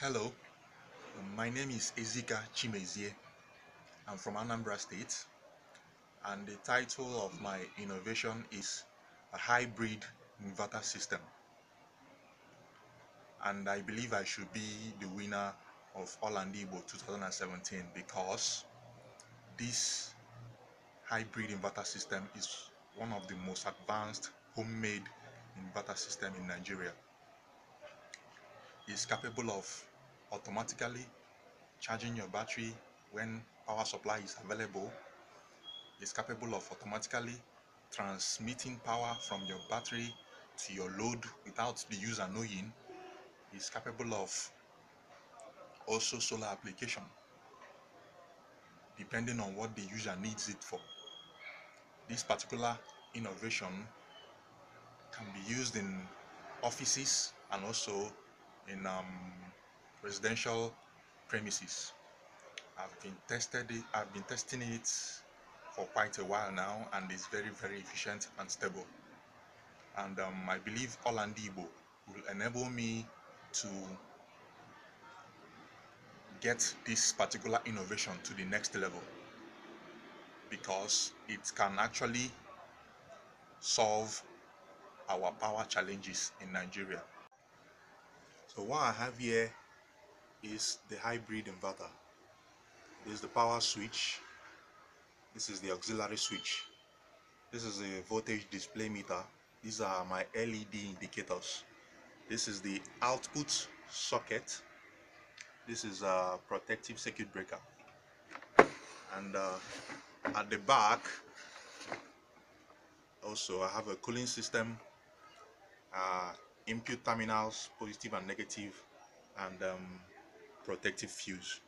Hello, my name is Ezika Chimezie. I'm from Anambra State, and the title of my innovation is a hybrid inverter system. And I believe I should be the winner of Olandibo 2017 because this hybrid inverter system is one of the most advanced homemade inverter system in Nigeria. It's capable of automatically charging your battery when power supply is available. Is capable of automatically transmitting power from your battery to your load without the user knowing. Is capable of also solar application depending on what the user needs it for. This particular innovation can be used in offices and also in residential premises. I've been testing it for quite a while now, and it's very efficient and stable. And I believe Olandibo will enable me to get this particular innovation to the next level because it can actually solve our power challenges in Nigeria. So what I have here is the hybrid inverter. This is the power switch. This is the auxiliary switch. This is the voltage display meter. These are my LED indicators. This is the output socket. This is a protective circuit breaker. And at the back also I have a cooling system, input terminals, positive and negative, and protective fuse.